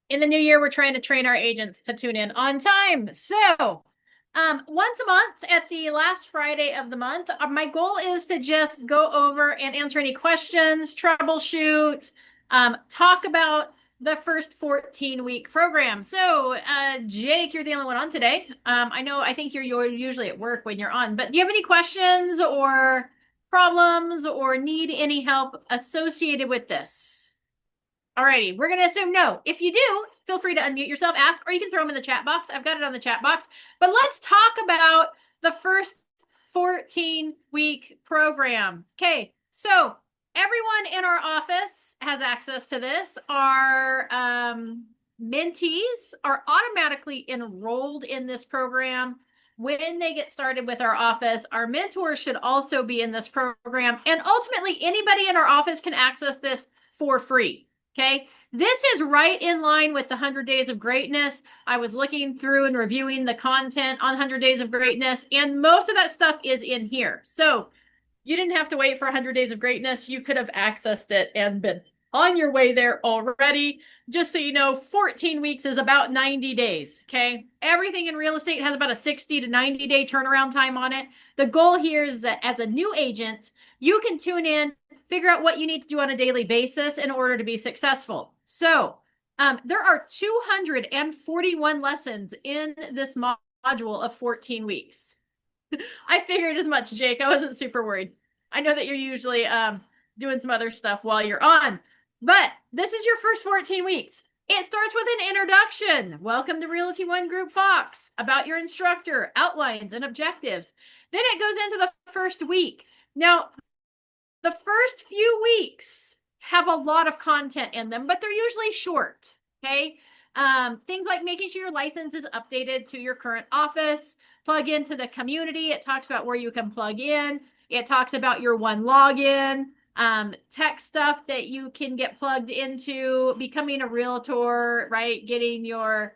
In the new year, we're trying to train our agents to tune in on time. So, once a month at the last Friday of the month, my goal is to just go over and answer any questions, troubleshoot, talk about the first 14-week program. So, Jake, you're the only one on today. I think you're usually at work when you're on, but do you have any questions or problems or need any help associated with this? Alrighty, we're going to assume no. If you do, feel free to unmute yourself, ask, or you can throw them in the chat box. I've got it on the chat box. But let's talk about the first 14-week program. Okay, so everyone in our office has access to this. Our mentees are automatically enrolled in this program when they get started with our office. Our mentors should also be in this program. And ultimately, anybody in our office can access this for free. Okay, this is right in line with the 100 Days of Greatness. I was looking through and reviewing the content on 100 Days of Greatness, and most of that stuff is in here. So you didn't have to wait for 100 Days of Greatness. You could have accessed it and been on your way there already. Just so you know, 14 weeks is about 90 days. Okay, everything in real estate has about a 60 to 90 day turnaround time on it. The goal here is that as a new agent, you can tune in, figure out what you need to do on a daily basis in order to be successful. So there are 241 lessons in this module of 14 weeks. I figured as much, Jake. I wasn't super worried. I know that you're usually doing some other stuff while you're on, but this is your first 14 weeks. It starts with an introduction. Welcome to Realty One Group Fox, about your instructor, outlines, and objectives. Then it goes into the first week. Now, the first few weeks have a lot of content in them, but they're usually short, okay? Things like making sure your license is updated to your current office, plug into the community. It talks about where you can plug in. It talks about your one login, tech stuff that you can get plugged into, becoming a realtor, right? Getting your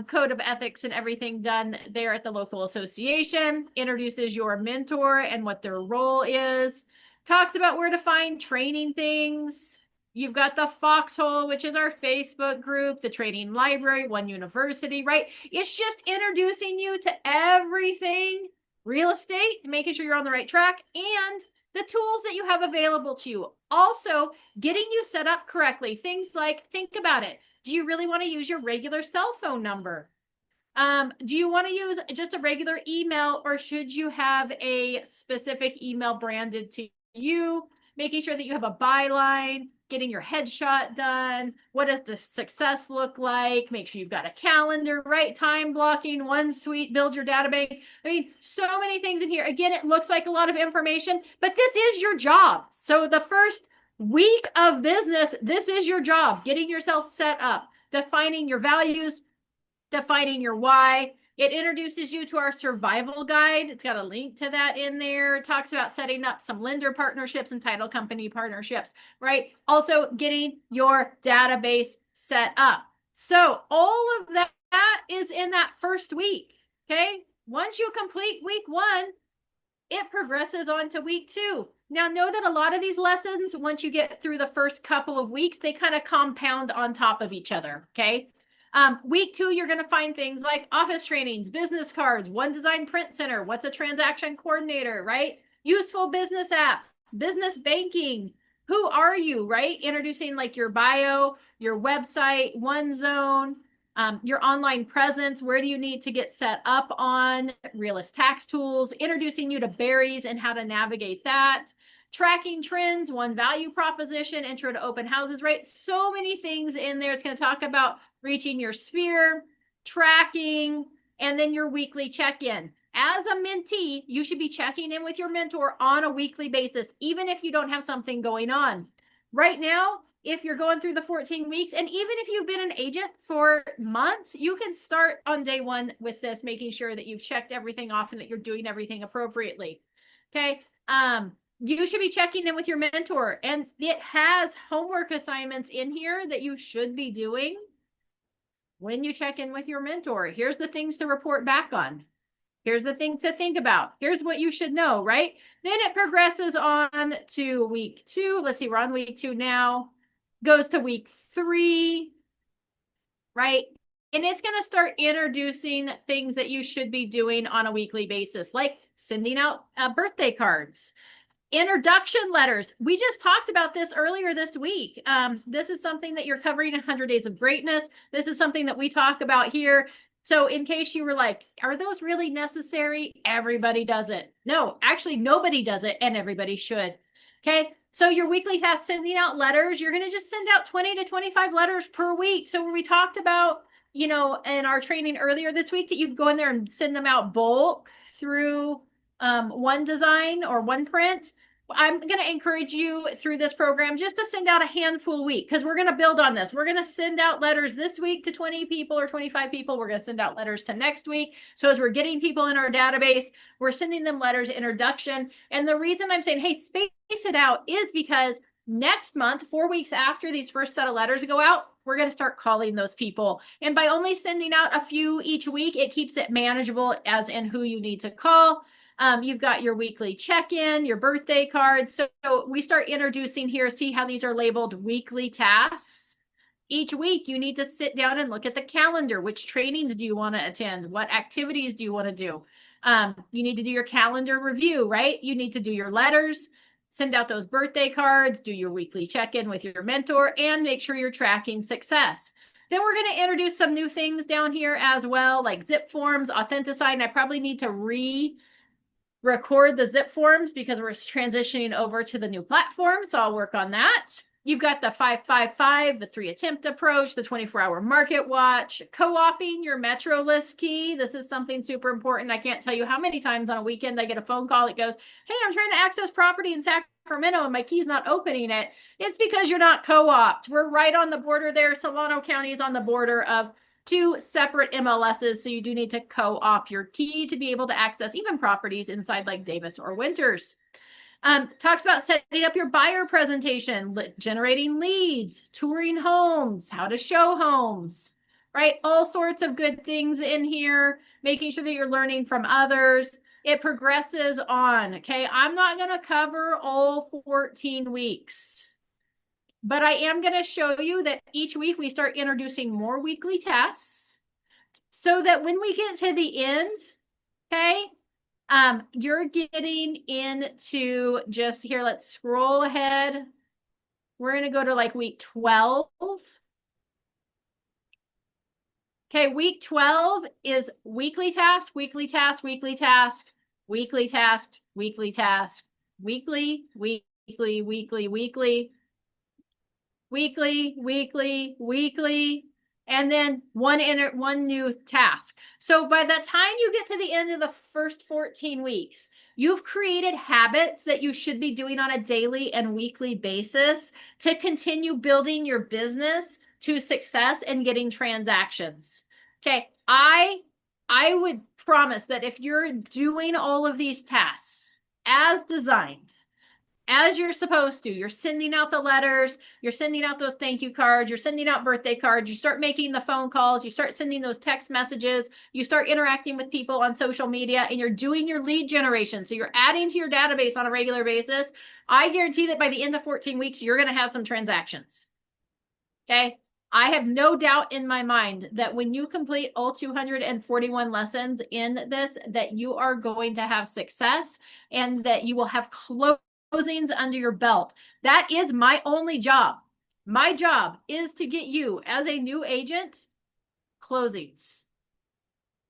code of ethics and everything done there at the local association, introduces your mentor and what their role is, talks about where to find training things. You've got the Foxhole, which is our Facebook group, the training library, One University, right? It's just introducing you to everything real estate, making sure you're on the right track, and the tools that you have available to you. Also, getting you set up correctly. Things like, think about it. Do you really want to use your regular cell phone number? Do you want to use just a regular email, or should you have a specific email branded to you? Making sure that you have a byline, getting your headshot done. What does the success look like? Make sure you've got a calendar, right? Time blocking, OneSuite, build your database. I mean, so many things in here. Again, it looks like a lot of information, but this is your job. So the first week of business, this is your job, getting yourself set up, defining your values, defining your why. It introduces you to our survival guide. It's got a link to that in there. It talks about setting up some lender partnerships and title company partnerships, right? Also getting your database set up. So all of that is in that first week, okay? Once you complete week 1, it progresses on to week 2. Now, know that a lot of these lessons, once you get through the first couple of weeks, they kind of compound on top of each other, okay? Week 2, you're going to find things like office trainings, business cards, One Design Print Center, what's a transaction coordinator, right? Useful business apps, business banking. Who are you, right? Introducing like your bio, your website, One Zone, your online presence. Where do you need to get set up on? Realist tax tools, introducing you to berries and how to navigate that. Tracking trends, one value proposition, intro to open houses, right? So many things in there. It's going to talk about reaching your sphere, tracking, and then your weekly check-in. As a mentee, you should be checking in with your mentor on a weekly basis, even if you don't have something going on. Right now, if you're going through the 14 weeks, and even if you've been an agent for months, you can start on day 1 with this, making sure that you've checked everything off and that you're doing everything appropriately. Okay. You should be checking in with your mentor, and it has homework assignments in here that you should be doing when you check in with your mentor. Here's the things to report back on. Here's the things to think about. Here's what you should know, right? Then it progresses on to week 2. Let's see, we're on week 2 now. Goes to week 3. right? And it's going to start introducing things that you should be doing on a weekly basis, like sending out birthday cards, introduction letters. We just talked about this earlier this week. This is something that you're covering in 100 Days of Greatness. This is something that we talk about here. So in case you were like, are those really necessary? Everybody does it. No, actually, nobody does it, and everybody should. Okay. So your weekly task, sending out letters, you're going to just send out 20 to 25 letters per week. So when we talked about, in our training earlier this week, that you can go in there and send them out bulk through one design or one print, I'm going to encourage you through this program just to send out a handful a week, because we're going to build on this. We're going to send out letters this week to 20 people or 25 people. We're going to send out letters to next week. So as we're getting people in our database, we're sending them letters, introduction. And the reason I'm saying, hey, space it out, is because next month, 4 weeks after these first set of letters go out, we're going to start calling those people. And by only sending out a few each week, it keeps it manageable as in who you need to call. You've got your weekly check-in, your birthday cards. So we start introducing here, see how these are labeled weekly tasks. Each week, you need to sit down and look at the calendar. Which trainings do you want to attend? What activities do you want to do? You need to do your calendar review, right? You need to do your letters, send out those birthday cards, do your weekly check-in with your mentor, and make sure you're tracking success. Then we're going to introduce some new things down here as well, like zip forms, authenticide, and I probably need to record the zip forms because we're transitioning over to the new platform. So I'll work on that. You've got the 555, the 3 attempt approach, the 24-hour market watch, co-oping your Metro list key. This is something super important. I can't tell you how many times on a weekend I get a phone call that goes, hey, I'm trying to access property in Sacramento and my key's not opening it. It's because you're not co-opt. We're right on the border there. Solano County is on the border of 2 separate MLSs, so you do need to co-op your key to be able to access even properties inside like Davis or Winters. Talks about setting up your buyer presentation, generating leads, touring homes, how to show homes, right? All sorts of good things in here, making sure that you're learning from others. It progresses on, okay? I'm not going to cover all 14 weeks, but I am going to show you that each week we start introducing more weekly tasks so that when we get to the end, okay, you're getting into just here. Let's scroll ahead. We're going to go to like week 12. Okay, week 12 is weekly task, weekly task, weekly task, weekly task, weekly task, weekly, weekly, weekly, weekly, weekly, weekly, weekly, and then one new task. So by the time you get to the end of the first 14 weeks, you've created habits that you should be doing on a daily and weekly basis to continue building your business to success and getting transactions. Okay, I would promise that if you're doing all of these tasks as designed, as you're supposed to, you're sending out the letters, you're sending out those thank you cards, you're sending out birthday cards, you start making the phone calls, you start sending those text messages, you start interacting with people on social media, and you're doing your lead generation. So you're adding to your database on a regular basis. I guarantee that by the end of 14 weeks, you're going to have some transactions. Okay. I have no doubt in my mind that when you complete all 241 lessons in this, that you are going to have success and that you will have closings under your belt. That is my only job. My job is to get you as a new agent closings.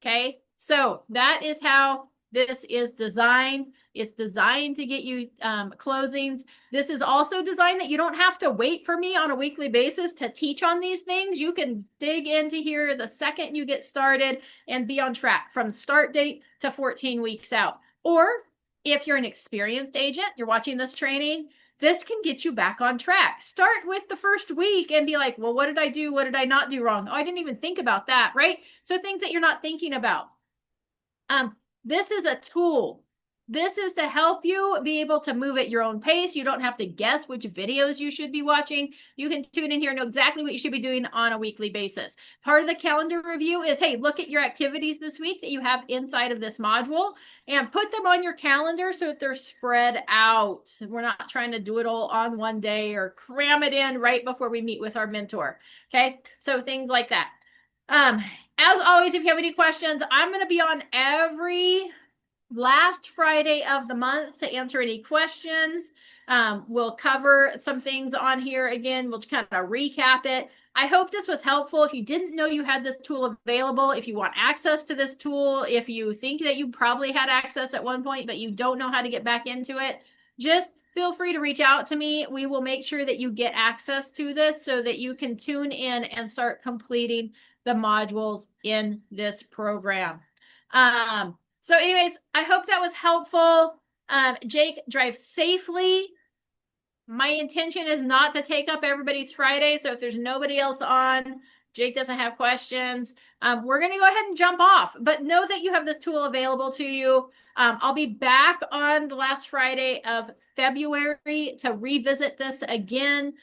Okay. So that is how this is designed. It's designed to get you closings. This is also designed that you don't have to wait for me on a weekly basis to teach on these things. You can dig into here the second you get started and be on track from start date to 14 weeks out. Or if you're an experienced agent, you're watching this training, this can get you back on track. Start with the first week and be like, well, what did I do? What did I not do wrong? Oh, I didn't even think about that, right? So things that you're not thinking about. This is a tool. This is to help you be able to move at your own pace. You don't have to guess which videos you should be watching. You can tune in here and know exactly what you should be doing on a weekly basis. Part of the calendar review is, hey, look at your activities this week that you have inside of this module and put them on your calendar so that they're spread out. We're not trying to do it all on one day or cram it in right before we meet with our mentor. Okay, so things like that. As always, if you have any questions, I'm going to be on every last Friday of the month to answer any questions. We'll cover some things on here again. We'll kind of recap it. I hope this was helpful. If you didn't know you had this tool available, if you want access to this tool, if you think that you probably had access at one point, but you don't know how to get back into it, just feel free to reach out to me. We will make sure that you get access to this so that you can tune in and start completing the modules in this program. So anyways, I hope that was helpful. Jake, drive safely. My intention is not to take up everybody's Friday. So if there's nobody else on, Jake doesn't have questions, we're going to go ahead and jump off. But know that you have this tool available to you. I'll be back on the last Friday of February to revisit this again.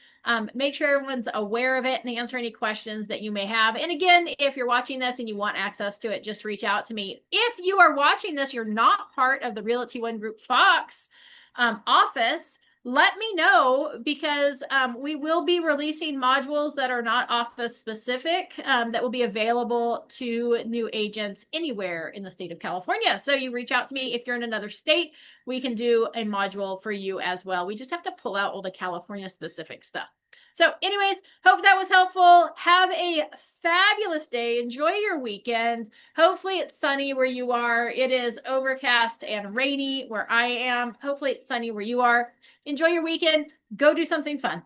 Make sure everyone's aware of it and answer any questions that you may have. And again, if you're watching this and you want access to it, just reach out to me. If you are watching this, you're not part of the Realty One Group Fox office, let me know, because we will be releasing modules that are not office specific that will be available to new agents anywhere in the state of California. So you reach out to me. If you're in another state, we can do a module for you as well. We just have to pull out all the California specific stuff. So anyways, hope that was helpful. Have a fabulous day. Enjoy your weekend. Hopefully it's sunny where you are. It is overcast and rainy where I am. Hopefully it's sunny where you are. Enjoy your weekend. Go do something fun.